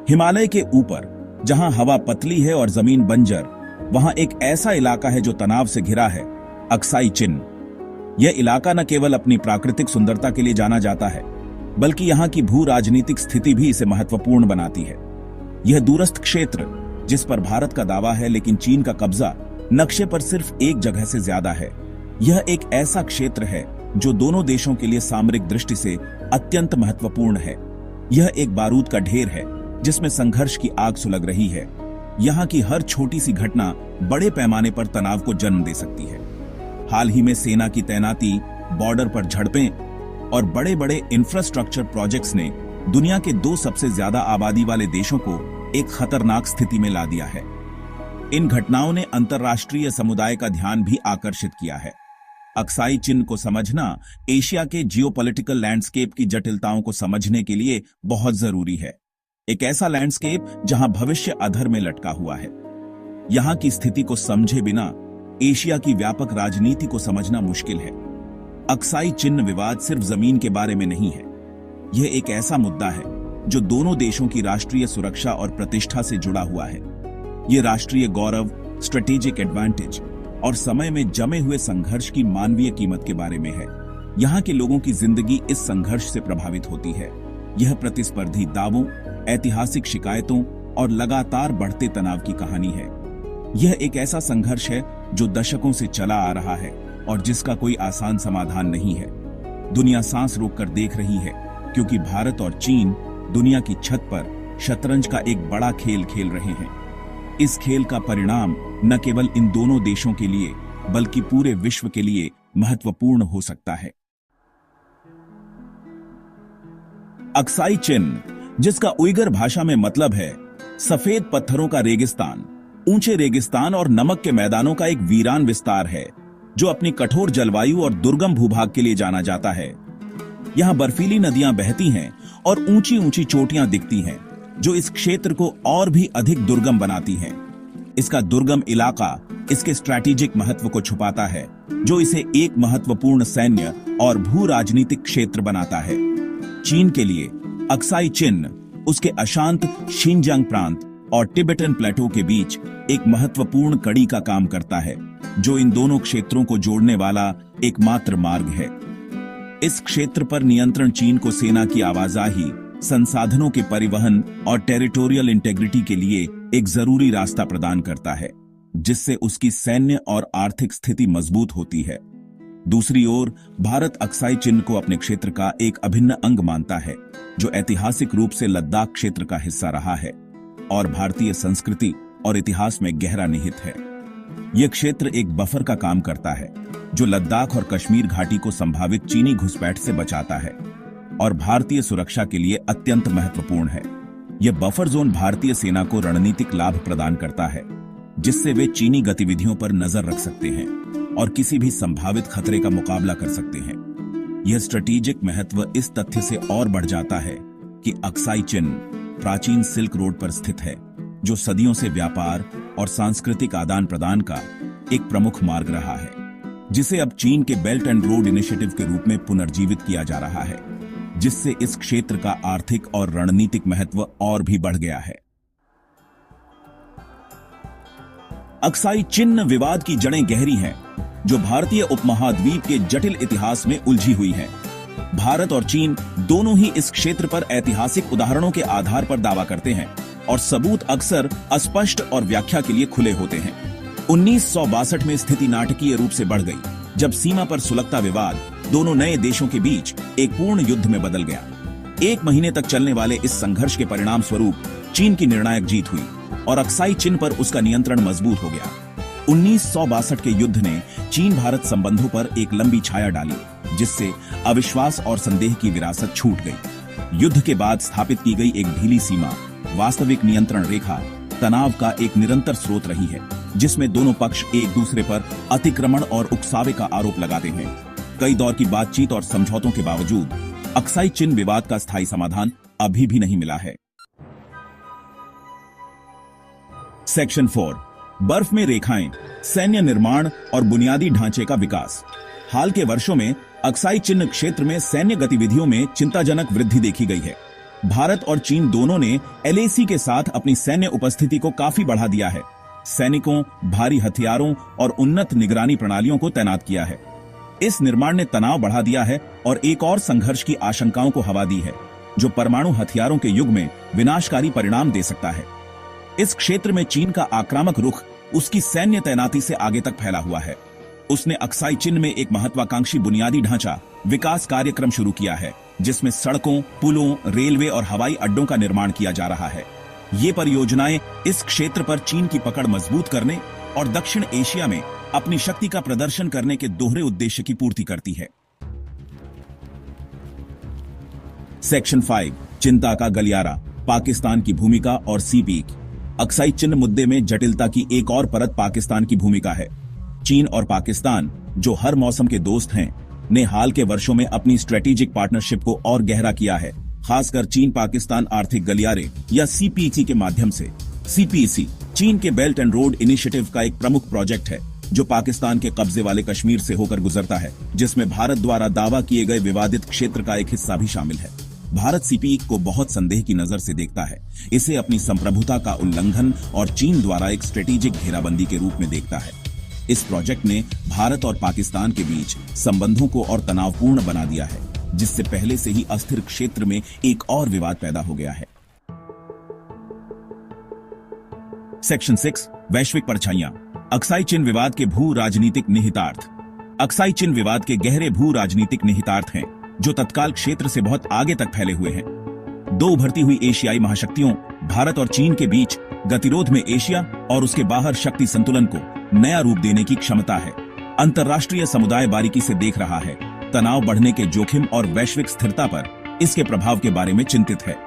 हिमालय के ऊपर जहां हवा पतली है और जमीन बंजर, वहां एक ऐसा इलाका है जो तनाव से घिरा है, अक्साई चिन। यह इलाका न केवल अपनी प्राकृतिक सुंदरता के लिए जाना जाता है, बल्कि यहां की भू राजनीतिक स्थिति भी इसे महत्वपूर्ण बनाती है। यह दूरस्थ क्षेत्र जिस पर भारत का दावा है, लेकिन चीन का कब्जा नक्शे पर सिर्फ एक जगह से ज्यादा है। यह एक ऐसा क्षेत्र है जो दोनों देशों के लिए सामरिक दृष्टि से अत्यंत महत्वपूर्ण है। यह एक बारूद का ढेर है जिसमें संघर्ष की आग सुलग रही है। यहाँ की हर छोटी सी घटना बड़े पैमाने पर तनाव को जन्म दे सकती है। हाल ही में सेना की तैनाती, बॉर्डर पर झड़पें और बड़े बड़े इंफ्रास्ट्रक्चर प्रोजेक्ट्स ने दुनिया के दो सबसे ज्यादा आबादी वाले देशों को एक खतरनाक स्थिति में ला दिया है। इन घटनाओं ने अंतर्राष्ट्रीय समुदाय का ध्यान भी आकर्षित किया है। अक्साई चिन को समझना एशिया के जियोपॉलिटिकल लैंडस्केप की जटिलताओं को समझने के लिए बहुत जरूरी है। एक ऐसा लैंडस्केप जहां भविष्य अधर में लटका हुआ है। यहां की स्थिति को समझे बिना एशिया की व्यापक राजनीति को समझना मुश्किल है। अक्साई चिन विवाद सिर्फ जमीन के बारे में नहीं है। यह एक ऐसा मुद्दा है जो दोनों देशों की राष्ट्रीय सुरक्षा और प्रतिष्ठा से जुड़ा हुआ है। यह राष्ट्रीय गौरव, स्ट्रेटेजिक एडवांटेज और समय में जमे हुए संघर्ष की मानवीय कीमत के बारे में है। यहाँ के लोगों की जिंदगी इस संघर्ष से प्रभावित होती है। यह प्रतिस्पर्धी दावों, ऐतिहासिक शिकायतों और लगातार बढ़ते तनाव की कहानी है। यह एक ऐसा संघर्ष है जो दशकों से चला आ रहा है और जिसका कोई आसान समाधान नहीं है। दुनिया सांस रोककर देख रही है, क्योंकि भारत और चीन दुनिया की छत पर शतरंज का एक बड़ा खेल खेल रहे हैं। इस खेल का परिणाम न केवल इन दोनों देशों के लिए, बल्कि पूरे विश्व के लिए महत्वपूर्ण हो सकता है। अक्साई चिन, जिसका उइगर भाषा में मतलब है सफेद पत्थरों का रेगिस्तान, ऊंचे रेगिस्तान और नमक के मैदानों का एक वीरान विस्तार है जो अपनी कठोर जलवायु और दुर्गम भूभाग के लिए जाना जाता है। यहाँ बर्फीली नदियां बहती हैं और ऊंची ऊंची चोटियां दिखती हैं, जो इस क्षेत्र को और भी अधिक दुर्गम बनाती हैं। इसका दुर्गम इलाका इसके स्ट्रैटेजिक महत्व को छुपाता है, जो इसे एक महत्वपूर्ण सैन्य और भू राजनीतिक क्षेत्र बनाता है। चीन के लिए अक्साई चिन उसके अशांत शिनजियांग प्रांत और तिब्बतन प्लेटो के बीच एक महत्वपूर्ण कड़ी का काम करता है, जो इन दोनों क्षेत्रों को जोड़ने वाला एकमात्र मार्ग है। इस क्षेत्र पर नियंत्रण चीन को सेना की आवाजाही, संसाधनों के परिवहन और टेरिटोरियल इंटेग्रिटी के लिए एक जरूरी रास्ता प्रदान करता है, जिससे उसकी सैन्य और आर्थिक स्थिति मजबूत होती है। दूसरी ओर भारत अक्साई चिन को अपने क्षेत्र का एक अभिन्न अंग मानता है, जो ऐतिहासिक रूप से लद्दाख क्षेत्र का हिस्सा रहा है और भारतीय संस्कृति और इतिहास में गहरा निहित है। यह क्षेत्र एक बफर का काम करता है, जो लद्दाख और कश्मीर घाटी को संभावित चीनी घुसपैठ से बचाता है और भारतीय सुरक्षा के लिए अत्यंत महत्वपूर्ण है। यह बफर जोन भारतीय सेना को रणनीतिक लाभ प्रदान करता है, जिससे वे चीनी गतिविधियों पर नजर रख सकते हैं और किसी भी संभावित खतरे का मुकाबला कर सकते हैं। यह स्ट्रेटेजिक महत्व इस तथ्य से और बढ़ जाता है कि अक्साई चिन प्राचीन सिल्क रोड पर स्थित है, जो सदियों से व्यापार और सांस्कृतिक आदान प्रदान का एक प्रमुख मार्ग रहा है, जिसे अब चीन के बेल्ट एंड रोड इनिशिएटिव के रूप में पुनर्जीवित किया जा रहा है, जिससे इस क्षेत्र का आर्थिक और रणनीतिक महत्व और भी बढ़ गया है। अक्साई चिन विवाद की जड़ें गहरी हैं, जो भारतीय उपमहाद्वीप के जटिल इतिहास में उलझी हुई है। भारत और चीन दोनों ही इस क्षेत्र पर ऐतिहासिक उदाहरणों के आधार पर दावा करते हैं और सबूत अक्सर अस्पष्ट और व्याख्या के लिए खुले होते हैं। 1962 में स्थिति नाटकीय रूप से बढ़ गई, जब सीमा पर सुलगता विवाद दोनों नए देशों के बीच एक पूर्ण युद्ध में बदल गया। 1 महीने तक चलने वाले इस संघर्ष के परिणाम स्वरूप चीन की निर्णायक जीत हुई और अक्साई चिन पर उसका नियंत्रण मजबूत हो गया। 1962 के युद्ध ने चीन भारत संबंधों पर एक लंबी छाया डाली, जिससे अविश्वास और संदेह की विरासत छूट गई। युद्ध के बाद स्थापित की गई एक ढीली सीमा, वास्तविक नियंत्रण रेखा, तनाव का एक निरंतर स्रोत रही है, जिसमें दोनों पक्ष एक दूसरे पर अतिक्रमण और उकसावे का आरोप लगाते हैं। कई दौर की बातचीत और समझौतों के बावजूद अक्साई चिन विवाद का स्थायी समाधान अभी भी नहीं मिला है। सेक्शन 4, बर्फ में रेखाएं, सैन्य निर्माण और बुनियादी ढांचे का विकास। हाल के वर्षों में अक्साई चिन क्षेत्र में सैन्य गतिविधियों में चिंताजनक वृद्धि देखी गई है। भारत और चीन दोनों ने एलएसी के साथ अपनी सैन्य उपस्थिति को काफी बढ़ा दिया है। सैनिकों, भारी हथियारों और उन्नत निगरानी प्रणालियों को तैनात किया है। इस निर्माण ने तनाव बढ़ा दिया है और एक और संघर्ष की आशंकाओं को हवा दी है, जो परमाणु हथियारों के युग में विनाशकारी परिणाम दे सकता है। इस क्षेत्र में चीन का आक्रामक रुख उसकी सैन्य तैनाती से आगे तक फैला हुआ है। उसने अक्साई चिन में एक महत्वाकांक्षी बुनियादी ढांचा विकास कार्यक्रम शुरू किया है, जिसमें सड़कों, पुलों, रेलवे और हवाई अड्डों का निर्माण किया जा रहा है। ये परियोजनाएं इस क्षेत्र पर चीन की पकड़ मजबूत करने और दक्षिण एशिया में अपनी शक्ति का प्रदर्शन करने के दोहरे उद्देश्य की पूर्ति करती है। सेक्शन 5, चिंता का गलियारा, पाकिस्तान की भूमिका और सी पीक। अक्साई चिन मुद्दे में जटिलता की एक और परत पाकिस्तान की भूमिका है। चीन और पाकिस्तान, जो हर मौसम के दोस्त हैं, ने हाल के वर्षों में अपनी स्ट्रेटेजिक पार्टनरशिप को और गहरा किया है, खासकर चीन पाकिस्तान आर्थिक गलियारे या सीपीईसी के माध्यम से। सीपीईसी चीन के बेल्ट एंड रोड इनिशिएटिव का एक प्रमुख प्रोजेक्ट है, जो पाकिस्तान के कब्जे वाले कश्मीर से होकर गुजरता है, जिसमें भारत द्वारा दावा किए गए विवादित क्षेत्र का एक हिस्सा भी शामिल है। भारत सीपीईसी को बहुत संदेह की नजर से देखता है, इसे अपनी संप्रभुता का उल्लंघन और चीन द्वारा एक स्ट्रेटेजिक घेराबंदी के रूप में देखता है। इस प्रोजेक्ट ने भारत और पाकिस्तान के बीच संबंधों को और तनावपूर्ण बना दिया है, जिससे पहले से ही अस्थिर क्षेत्र में एक और विवाद पैदा हो गया है। सेक्शन 6, वैश्विक परछाइयां, अक्साई चिन विवाद के भू राजनीतिक निहितार्थ। अक्साई चिन विवाद के गहरे भू राजनीतिक निहितार्थ हैं, जो तत्काल क्षेत्र से बहुत आगे तक फैले हुए हैं। दो उभरती हुई एशियाई महाशक्तियों भारत और चीन के बीच गतिरोध में एशिया और उसके बाहर शक्ति संतुलन को नया रूप देने की क्षमता है। अंतर्राष्ट्रीय समुदाय बारीकी से देख रहा है, तनाव बढ़ने के जोखिम और वैश्विक स्थिरता पर इसके प्रभाव के बारे में चिंतित है।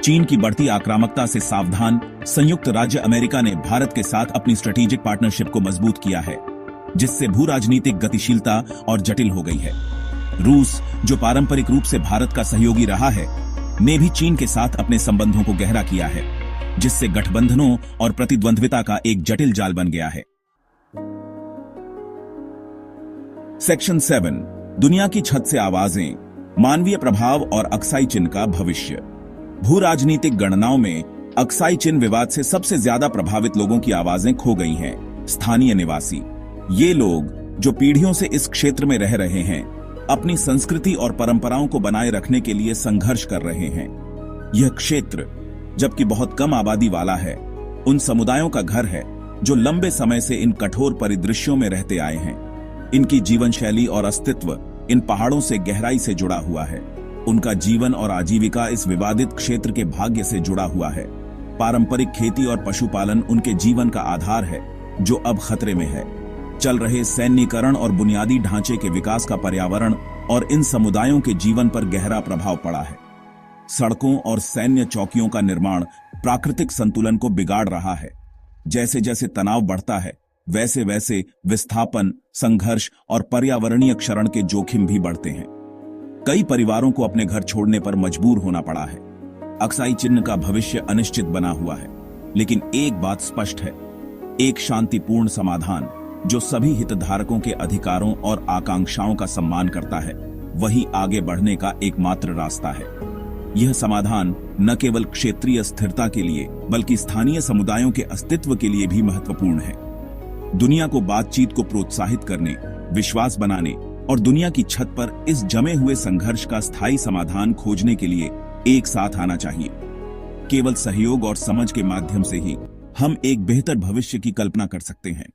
चीन की बढ़ती आक्रामकता से सावधान संयुक्त राज्य अमेरिका ने भारत के साथ अपनी स्ट्रेटेजिक पार्टनरशिप को मजबूत किया है, जिससे भू राजनीतिक गतिशीलता और जटिल हो गई है। रूस, जो पारंपरिक रूप से भारत का सहयोगी रहा है, ने भी चीन के साथ अपने संबंधों को गहरा किया है, जिससे गठबंधनों और प्रतिद्वंद्विता का एक जटिल जाल बन गया है। सेक्शन 7, दुनिया की छत से आवाजें, मानवीय प्रभाव और अक्साई चिन का भविष्य। भू राजनीतिक गणनाओं में अक्साई चिन विवाद से सबसे ज्यादा प्रभावित लोगों की आवाजें खो गई हैं। स्थानीय निवासी, ये लोग जो पीढ़ियों से इस क्षेत्र में रह रहे हैं, अपनी संस्कृति और परंपराओं को बनाए रखने के लिए संघर्ष कर रहे हैं। यह क्षेत्र, जबकि बहुत कम आबादी वाला है, उन समुदायों का घर है जो लंबे समय से इन कठोर परिदृश्यों में रहते आए हैं। इनकी जीवन शैली और अस्तित्व इन पहाड़ों से गहराई से जुड़ा हुआ है। उनका जीवन और आजीविका इस विवादित क्षेत्र के भाग्य से जुड़ा हुआ है। पारंपरिक खेती और पशुपालन उनके जीवन का आधार है, जो अब खतरे में है। चल रहे सैन्यीकरण और बुनियादी ढांचे के विकास का पर्यावरण और इन समुदायों के जीवन पर गहरा प्रभाव पड़ा है। सड़कों और सैन्य चौकियों का निर्माण प्राकृतिक संतुलन को बिगाड़ रहा है। जैसे जैसे तनाव बढ़ता है, वैसे वैसे विस्थापन, संघर्ष और पर्यावरणीय क्षरण के जोखिम भी बढ़ते हैं। कई परिवारों को अपने घर छोड़ने पर मजबूर होना पड़ा है। अक्साई चिन का भविष्य अनिश्चित बना हुआ है, लेकिन एक बात स्पष्ट है, एक शांतिपूर्ण समाधान जो सभी हितधारकों के अधिकारों और आकांक्षाओं का सम्मान करता है, वही आगे बढ़ने का एकमात्र रास्ता है। यह समाधान न केवल क्षेत्रीय स्थिरता के लिए, बल्कि स्थानीय समुदायों के अस्तित्व के लिए भी महत्वपूर्ण है। दुनिया को बातचीत को प्रोत्साहित करने, विश्वास बनाने और दुनिया की छत पर इस जमे हुए संघर्ष का स्थायी समाधान खोजने के लिए एक साथ आना चाहिए। केवल सहयोग और समझ के माध्यम से ही हम एक बेहतर भविष्य की कल्पना कर सकते हैं।